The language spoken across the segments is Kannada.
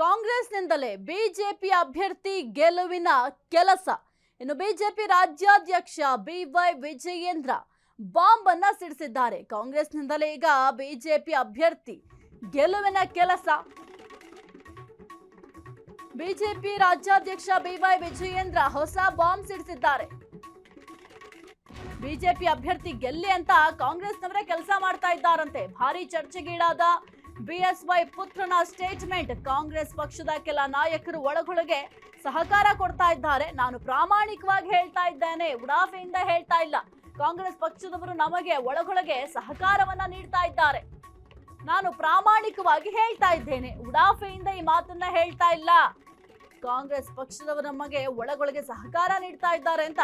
ಕಾಂಗ್ರೆಸ್ನಿಂದಲೇ ಬಿಜೆಪಿ ಅಭ್ಯರ್ಥಿ ಗೆಲುವಿನ ಕೆಲಸ. ಇನ್ನು ಬಿಜೆಪಿ ರಾಜ್ಯಾಧ್ಯಕ್ಷ ಬಿವೈ ವಿಜಯೇಂದ್ರ ಬಾಂಬ್ ಅನ್ನ ಸಿಡಿಸಿದ್ದಾರೆ. ಕಾಂಗ್ರೆಸ್ನಿಂದಲೇ ಈಗ ಬಿಜೆಪಿ ಅಭ್ಯರ್ಥಿ ಗೆಲುವಿನ ಕೆಲಸ. ಬಿಜೆಪಿ ರಾಜ್ಯಾಧ್ಯಕ್ಷ ಬಿವೈ ವಿಜಯೇಂದ್ರ ಹೊಸ ಬಾಂಬ್ ಸಿಡಿಸಿದ್ದಾರೆ. ಬಿಜೆಪಿ ಅಭ್ಯರ್ಥಿ ಗೆಲ್ಲಿ ಅಂತ ಕಾಂಗ್ರೆಸ್ನವರೇ ಕೆಲಸ ಮಾಡ್ತಾ ಇದ್ದಾರಂತೆ. ಭಾರಿ ಚರ್ಚೆಗೀಡಾದ ಬಿಎಸ್ವೈ ಪುತ್ರನ ಸ್ಟೇಟ್ಮೆಂಟ್. ಕಾಂಗ್ರೆಸ್ ಪಕ್ಷದ ಕೆಲ ನಾಯಕರು ಒಳಗೊಳಗೆ ಸಹಕಾರ ಕೊಡ್ತಾ ಇದ್ದಾರೆ. ನಾನು ಪ್ರಾಮಾಣಿಕವಾಗಿ ಹೇಳ್ತಾ ಇದ್ದೇನೆ, ಉಡಾಫೆಯಿಂದ ಹೇಳ್ತಾ ಇಲ್ಲ. ಕಾಂಗ್ರೆಸ್ ಪಕ್ಷದವರು ನಮಗೆ ಒಳಗೊಳಗೆ ಸಹಕಾರವನ್ನ ನೀಡ್ತಾ ಇದ್ದಾರೆ. ನಾನು ಪ್ರಾಮಾಣಿಕವಾಗಿ ಹೇಳ್ತಾ ಇದ್ದೇನೆ, ಉಡಾಫೆಯಿಂದ ಈ ಮಾತನ್ನ ಹೇಳ್ತಾ ಇಲ್ಲ. ಕಾಂಗ್ರೆಸ್ ಪಕ್ಷದವರು ನಮಗೆ ಒಳಗೊಳಗೆ ಸಹಕಾರ ನೀಡ್ತಾ ಇದ್ದಾರೆ ಅಂತ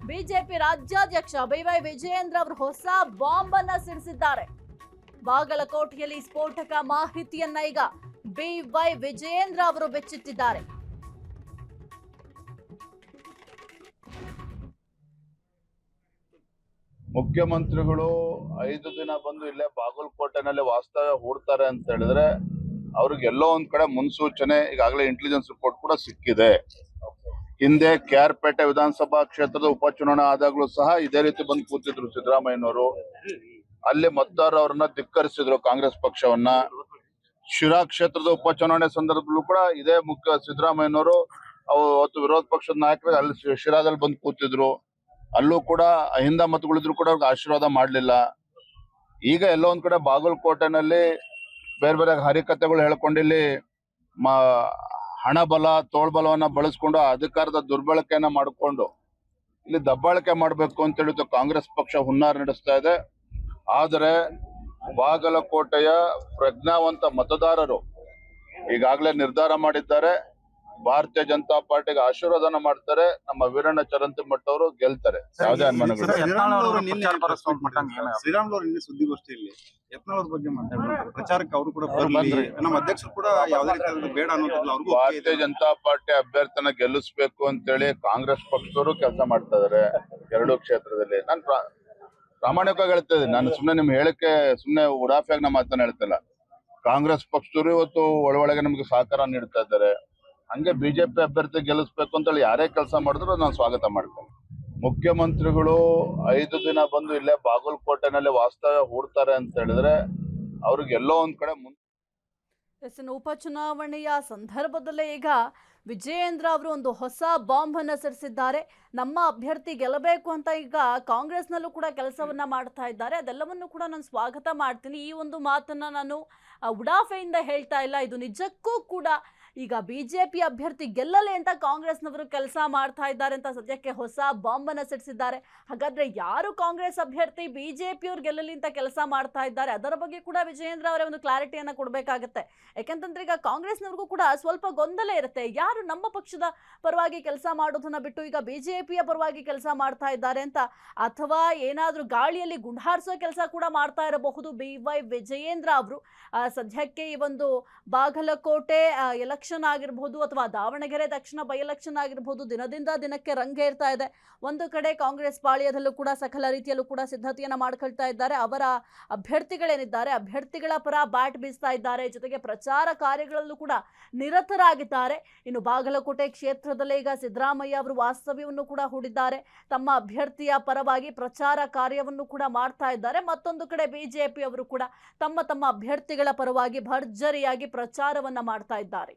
ಬಿಜೆಪಿ ರಾಜ್ಯಾಧ್ಯಕ್ಷ ಬಿವೈ ವಿಜಯೇಂದ್ರ ಅವರು ಹೊಸ ಬಾಂಬ್ ಅನ್ನ ಸಿಡಿಸಿದ್ದಾರೆ. ಬಾಗಲಕೋಟೆಯಲ್ಲಿ ಸ್ಫೋಟಕ ಮಾಹಿತಿಯನ್ನ ಈಗ ಬಿವೈ ವಿಜಯೇಂದ್ರ ಅವರು ಬೆಚ್ಚಿಟ್ಟಿದ್ದಾರೆ. ಮುಖ್ಯಮಂತ್ರಿಗಳು 5 ದಿನ ಬಂದು ಇಲ್ಲೇ ಬಾಗಲಕೋಟೆನಲ್ಲಿ ವಾಸ್ತವ್ಯ ಹೂಡ್ತಾರೆ ಅಂತ ಹೇಳಿದ್ರೆ ಅವ್ರಿಗೆ ಎಲ್ಲೋ ಒಂದ್ ಕಡೆ ಮುನ್ಸೂಚನೆ ಈಗಾಗಲೇ ಇಂಟೆಲಿಜೆನ್ಸ್ ರಿಪೋರ್ಟ್ ಕೂಡ ಸಿಕ್ಕಿದೆ. ಹಿಂದೆ KR ಪೇಟೆ ವಿಧಾನಸಭಾ ಕ್ಷೇತ್ರದ ಉಪಚುನಾವಣೆ ಆದಾಗ್ಲೂ ಸಹ ಇದೇ ರೀತಿ ಬಂದು ಕೂತಿದ್ರು ಸಿದ್ದರಾಮಯ್ಯನವರು. ಅಲ್ಲಿ ಮತದಾರರು ಅವ್ರನ್ನ ಧಿಕ್ಕರಿಸಿದ್ರು ಕಾಂಗ್ರೆಸ್ ಪಕ್ಷವನ್ನ. ಶಿರಾ ಕ್ಷೇತ್ರದ ಉಪಚುನಾವಣೆ ಸಂದರ್ಭದಲ್ಲೂ ಕೂಡ ಇದೇ ಮುಖ್ಯ ಸಿದ್ದರಾಮಯ್ಯನವರು ಅವತ್ತು ವಿರೋಧ ಪಕ್ಷದ ನಾಯಕರು ಅಲ್ಲಿ ಶಿರಾದಲ್ಲಿ ಬಂದು ಕೂತಿದ್ರು. ಅಲ್ಲೂ ಕೂಡ ಅಹಿಂದ ಮತಗಳಿದ್ರು ಕೂಡ ಅವ್ರಿಗೆ ಆಶೀರ್ವಾದ ಮಾಡ್ಲಿಲ್ಲ. ಈಗ ಎಲ್ಲೋ ಒಂದ್ ಕಡೆ ಬಾಗಲಕೋಟೆನಲ್ಲಿ ಬೇರೆ ಬೇರೆ ಹರಿಕತೆಗಳು ಹೇಳ್ಕೊಂಡಿಲ್ಲಿ ಹಣ ಬಲ ತೋಳ್ಬಲವನ್ನ ಬಳಸ್ಕೊಂಡು ಅಧಿಕಾರದ ದುರ್ಬಳಕೆಯನ್ನ ಮಾಡಿಕೊಂಡು ಇಲ್ಲಿ ದಬ್ಬಾಳಿಕೆ ಮಾಡ್ಬೇಕು ಅಂತ ಹೇಳಿದ್ದು ಕಾಂಗ್ರೆಸ್ ಪಕ್ಷ ಹುನ್ನಾರ ನಡೆಸ್ತಾ ಇದೆ. ಆದರೆ ಬಾಗಲಕೋಟೆಯ ಪ್ರಜ್ಞಾವಂತ ಮತದಾರರು ಈಗಾಗಲೇ ನಿರ್ಧಾರ ಮಾಡಿದ್ದಾರೆ. ಭಾರತೀಯ ಜನತಾ ಪಾರ್ಟಿಗೆ ಆಶೀರ್ವಾದನ ಮಾಡ್ತಾರೆ. ನಮ್ಮ ವೀರಣ್ಣ ಚರಂತಿಮಠ ಅವರು ಗೆಲ್ತಾರೆ. ಯಾವುದೇ ಅನುಮಾನಗಳು. ಶ್ರೀರಾಮುಲು ನಿನ್ನೆ ಸುದ್ದಿಗೋಷ್ಠಿಯಲ್ಲಿ ಯತ್ನಾಳ್ ಬಗ್ಗೆ ಮಾತಾಡ್ತಾರೆ. ಪ್ರಚಾರಕ್ಕೆ ಅವರು ಕೂಡ ಬರ್ಲಿ, ನಮ್ಮ ಅಧ್ಯಕ್ಷರು ಕೂಡ ಯಾವುದೇ ರೀತಿ ಬೇಡ ಅನ್ನೋದಿಲ್ಲ. ಅವ್ರಿಗೂ ಭಾರತೀಯ ಜನತಾ ಪಾರ್ಟಿ ಅಭ್ಯರ್ಥಿನ ಗೆಲ್ಲಿಸ್ಬೇಕು ಅಂತೇಳಿ ಕಾಂಗ್ರೆಸ್ ಪಕ್ಷದವರು ಕೆಲಸ ಮಾಡ್ತಾ ಇದಾರೆ ಎರಡೂ ಕ್ಷೇತ್ರದಲ್ಲಿ. ನಾನು ಪ್ರಾಮಾಣಿಕವಾಗಿ ಹೇಳ್ತಾ ಇದ್ದೀನಿ. ನಾನು ಸುಮ್ನೆ ನಿಮ್ಗೆ ಹೇಳಕ್ಕೆ ಸುಮ್ನೆ ಉಡಾಫಿಯಾಗಿ ನಮ್ಮ ಮಾತನ್ನ ಹೇಳ್ತಿಲ್ಲ. ಕಾಂಗ್ರೆಸ್ ಪಕ್ಷದವರು ಇವತ್ತು ಒಳಗೆ ನಮ್ಗೆ ಸಹಕಾರ ನೀಡ್ತಾ ಇದ್ದಾರೆ. ಹಂಗೆ ಬಿಜೆಪಿ ಅಭ್ಯರ್ಥಿ ಗೆಲ್ಲಿಸ್ಬೇಕು ಅಂತೇಳಿ ಯಾರೇ ಕೆಲಸ ಮಾಡಿದ್ರು ನಾನು ಸ್ವಾಗತ ಮಾಡ್ತೇನೆ. ಮುಖ್ಯಮಂತ್ರಿಗಳು 5 ದಿನ ಬಂದು ಇಲ್ಲೇ ಬಾಗಲಕೋಟೆನಲ್ಲಿ ವಾಸ್ತವ್ಯ ಹೂಡ್ತಾರೆ ಅಂತ ಹೇಳಿದ್ರೆ ಅವ್ರಿಗೆ ಎಲ್ಲೋ ಒಂದ್ ಕಡೆ ಉಪಚುನಾವಣೆಯ ಸಂದರ್ಭದಲ್ಲೇ ಈಗ ವಿಜಯೇಂದ್ರ ಅವರು ಒಂದು ಹೊಸ ಬಾಂಬ್ ಅನ್ನು ಸಿಡಿಸಿದ್ದಾರೆ. ನಮ್ಮ ಅಭ್ಯರ್ಥಿ ಗೆಲ್ಲಬೇಕು ಅಂತ ಈಗ ಕಾಂಗ್ರೆಸ್ನಲ್ಲೂ ಕೂಡ ಕೆಲಸವನ್ನ ಮಾಡ್ತಾ ಇದ್ದಾರೆ. ಅದೆಲ್ಲವನ್ನು ಕೂಡ ನಾನು ಸ್ವಾಗತ ಮಾಡ್ತೀನಿ. ಈ ಒಂದು ಮಾತನ್ನ ನಾನು ಉಡಾಫೆಯಿಂದ ಹೇಳ್ತಾ ಇಲ್ಲ. ಇದು ನಿಜಕ್ಕೂ ಕೂಡ ಈಗ ಬಿಜೆಪಿ ಅಭ್ಯರ್ಥಿ ಗೆಲ್ಲಲಿ ಅಂತ ಕಾಂಗ್ರೆಸ್ನವರು ಕೆಲಸ ಮಾಡ್ತಾ ಇದ್ದಾರೆ ಅಂತ ಸದ್ಯಕ್ಕೆ ಹೊಸ ಬಾಂಬ್ ಅನ್ನ ಸಿಡಿಸಿದ್ದಾರೆ. ಹಾಗಾದ್ರೆ ಯಾರು ಕಾಂಗ್ರೆಸ್ ಅಭ್ಯರ್ಥಿ ಬಿಜೆಪಿಯವ್ರು ಗೆಲ್ಲಲಿ ಅಂತ ಕೆಲಸ ಮಾಡ್ತಾ ಇದ್ದಾರೆ, ಅದರ ಬಗ್ಗೆ ಕೂಡ ವಿಜಯೇಂದ್ರ ಅವರೇ ಒಂದು ಕ್ಲಾರಿಟಿಯನ್ನ ಕೊಡಬೇಕಾಗತ್ತೆ. ಯಾಕಂತಂದ್ರೆ ಈಗ ಕಾಂಗ್ರೆಸ್ನವ್ರಿಗೂ ಕೂಡ ಸ್ವಲ್ಪ ಗೊಂದಲ ಇರುತ್ತೆ. ಯಾರು ನಮ್ಮ ಪಕ್ಷದ ಪರವಾಗಿ ಕೆಲಸ ಮಾಡೋದನ್ನ ಬಿಟ್ಟು ಈಗ ಬಿಜೆಪಿಯ ಪರವಾಗಿ ಕೆಲಸ ಮಾಡ್ತಾ ಇದ್ದಾರೆ ಅಂತ, ಅಥವಾ ಏನಾದ್ರೂ ಗಾಳಿಯಲ್ಲಿ ಗುಂಡಾರಿಸೋ ಕೆಲಸ ಕೂಡ ಮಾಡ್ತಾ ಇರಬಹುದು ಬಿವೈ ವಿಜಯೇಂದ್ರ ಅವರು. ಸದ್ಯಕ್ಕೆ ಈ ಒಂದು ಬಾಗಲಕೋಟೆ ಎಲೆಕ್ಷನ್ ಆಗಿರಬಹುದು ಅಥವಾ ದಾವಣಗೆರೆ ದಕ್ಷಿಣ ಬೈ ಎಲೆಕ್ಷನ್ ಆಗಿರಬಹುದು, ದಿನದಿಂದ ದಿನಕ್ಕೆ ರಂಗೇರ್ತಾ ಇದೆ. ಒಂದು ಕಡೆ ಕಾಂಗ್ರೆಸ್ ಪಾಳ್ಯದಲ್ಲೂ ಕೂಡ ಸಕಲ ರೀತಿಯಲ್ಲೂ ಕೂಡ ಸಿದ್ಧತೆಯನ್ನ ಮಾಡ್ಕೊಳ್ತಾ ಇದ್ದಾರೆ. ಅವರ ಅಭ್ಯರ್ಥಿಗಳೇನಿದ್ದಾರೆ ಅಭ್ಯರ್ಥಿಗಳ ಪರ ಬ್ಯಾಟ್ ಬೀಸ್ತಾ ಇದ್ದಾರೆ. ಜೊತೆಗೆ ಪ್ರಚಾರ ಕಾರ್ಯಗಳಲ್ಲೂ ಕೂಡ ನಿರತರಾಗಿದ್ದಾರೆ. ಇನ್ನು ಬಾಗಲಕೋಟೆ ಕ್ಷೇತ್ರದಲ್ಲೇ ಈಗ ಸಿದ್ದರಾಮಯ್ಯ ಅವರು ವಾಸ್ತವ್ಯವನ್ನು ಕೂಡ ಹೂಡಿದ್ದಾರೆ. ತಮ್ಮ ಅಭ್ಯರ್ಥಿಯ ಪರವಾಗಿ ಪ್ರಚಾರ ಕಾರ್ಯವನ್ನು ಕೂಡ ಮಾಡ್ತಾ ಇದ್ದಾರೆ. ಮತ್ತೊಂದು ಕಡೆ ಬಿಜೆಪಿ ಅವರು ಕೂಡ ತಮ್ಮ ಅಭ್ಯರ್ಥಿಗಳ ಪರವಾಗಿ ಭರ್ಜರಿಯಾಗಿ ಪ್ರಚಾರವನ್ನ ಮಾಡ್ತಾ ಇದ್ದಾರೆ.